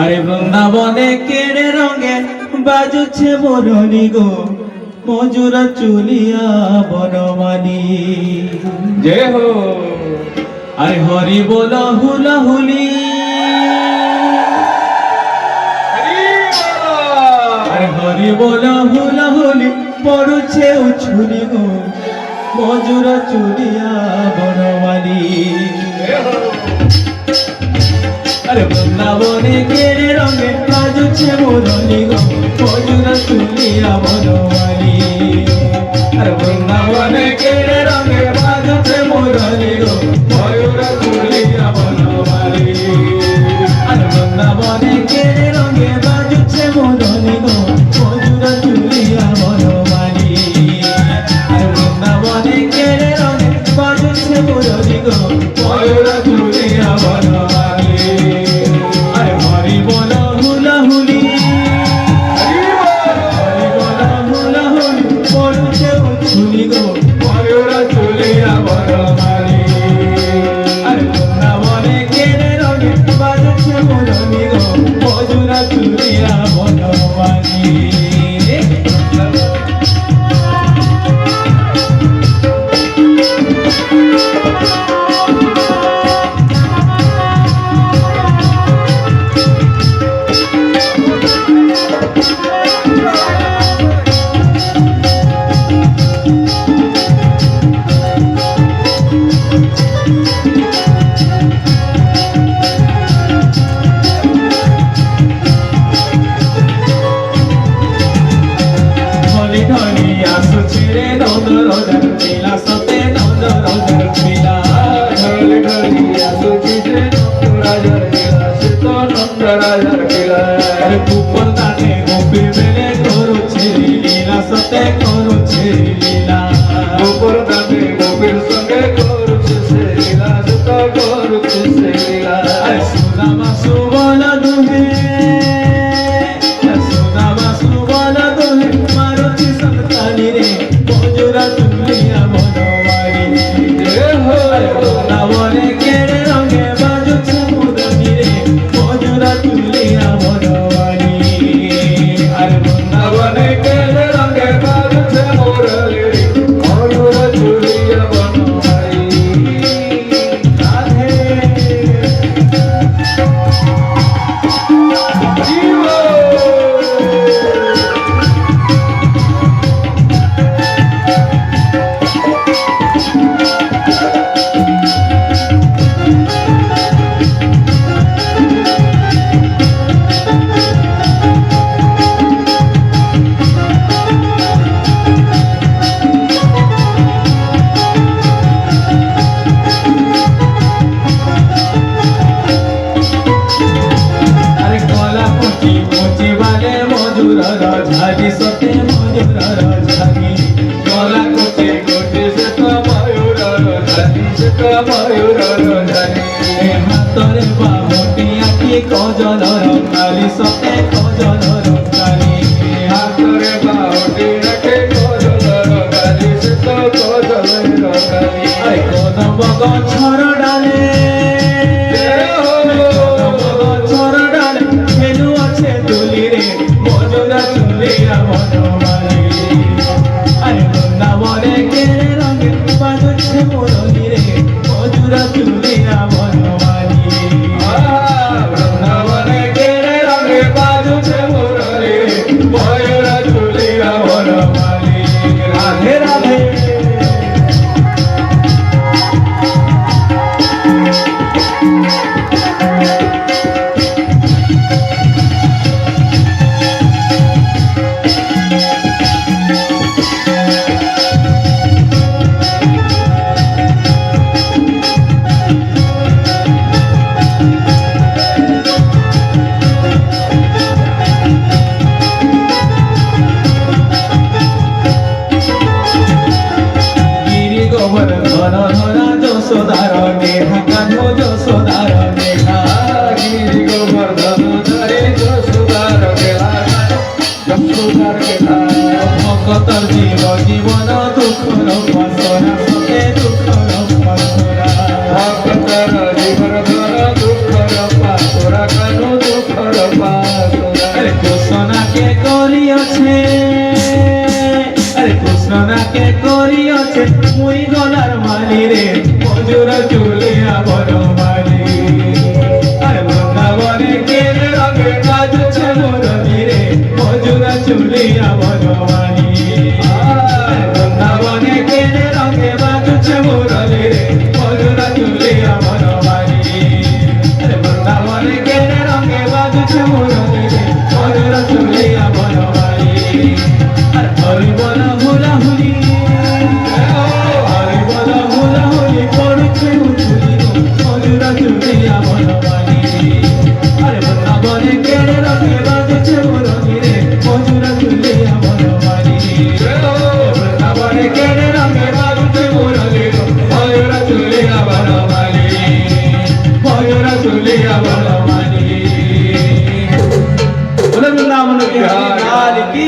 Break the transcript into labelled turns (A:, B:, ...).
A: আরে বৃন্দাবনে কেড়ে রঙে বাজুছে মুরলি গো, মজুরা চুলিয়া বনমালী। জয় হো। আরে হরি বল হুলা হুলি, আরে হরি বল হুলা হুলি, পড়ুছে উছুলি গো, মজুরা চুলিয়া বনমালী। আরে বৃন্দাবনে কেড়ে রঙে বাজুছে মুরলি গো, মজুরা চুলিয়া বনমালী। আরে বৃন্দাবনে কেড়ে রঙে বাজুছে মুরলি গো, মজুরা চুলিয়া বনমালী। আরে বৃন্দাবনে কেড়ে রঙে বাজুছে মুরলি গো, মজুরা চুলিয়া বনমালী। আরে বৃন্দাবনে কেড়ে রঙে বাজুছে মুরলি গো, মজুরা চুলিয়া বনমালী। আরে হরি বল হুলা হুলি, হরি বল হুলা হুলি, পড়ুছে উছুলি গো, ময়ূরা চুলিয়া বনমালী। আরে বৃন্দাবনে কেড়ে রঙে বাজুছে মুরলি গো, মজুরা চুলিয়া বনমালী। ধনী আসুছি রে নন্দ রোজার পিলা, সতে নন্দ রোজার পিলা। ধনী ধনী আসুছি রে নন্দ রাজার পিলা, সত নন্দ রাজার পিলা। কুপন দানে গোপী বেলে করুছে লীলা, সতে করুছে লীলা। কুপন দানে গোপীর সঙ্গে করুছে সে লীলা, সত করুছে সে লীলা। সুদামা সুবল দুহে, সুদামা সুবল দুহে, মারুতি সন্তানি রে, মজুরা চুলিয়া বনমালী। বৃন্দাবনে কেড়ে রঙে বাজুছে মুরলি রে, মজুরা চুলিয়া বনমালী। আরে বৃন্দাবনে কেড়ে রঙে বাজুছে মুরলি রে, মজুরা চুলিয়া বনমালী। রাধে ঝাড়ি সতে ময়ূর ঝাড়ি, গলা কোটে কোটে সে তো ময়ূর ঝাড়ি, সে তো ময়ূর ঝাড়ি। হাতরে বাহুটি আঁকি কজল রঙালি, সতে কজল রঙালি। হাতরে বাহুটি আঁকি কজল রঙালি, সে তো কজল রঙালি। কদম গছর ডালে, গছর ডালে হেলু আছে তুলি রে, মজুরা চুলিয়া বনমালী। আরে বৃন্দাবনে কেড়ে রঙে বাজুছে মুরলি রে, মজুরা চুলিয়া বনমালী। বৃন্দাবনে কেড়ে রঙে বাজুছে মুরলি রে, ময়ূরা চুলিয়া বনমালী। রাধে রাধে। মোর পাতলা
B: আরে ঘোষণাকে করিয়াছে আরে ঘোষণাকে করিয়াছে মুই গলার মালি রে মজুর চুলিয়া বড় মালি আরে বৃন্দাবনে কেলে রঙে কাজছে মুরলি রে মজুর চুলিয়া বড় মালি আরে বৃন্দাবনে কেলে রঙে বাজছে মুরলি রে মজুর চুলিয়া বড় মালি আরে বৃন্দাবনে কেলে রঙে বাজছে মুরলি রে মজুর চুলিয়া বড় মালি আর হরি বলা হুলা হুলি হরি বলা হুলা হুলি করছে উচুলি মজুরা চুলিয়া বনবানি আরে বৃন্দাবনে কেড়ে রাখে বাজছে মুরলি রে মজুরা চুলিয়া বনবানি বৃন্দাবনে কেড়ে রাখে বাজছে মুরলি রে মজুরা চুলিয়া বনবানি মজুরা চুলিয়া বনবানি বৃন্দাবন কি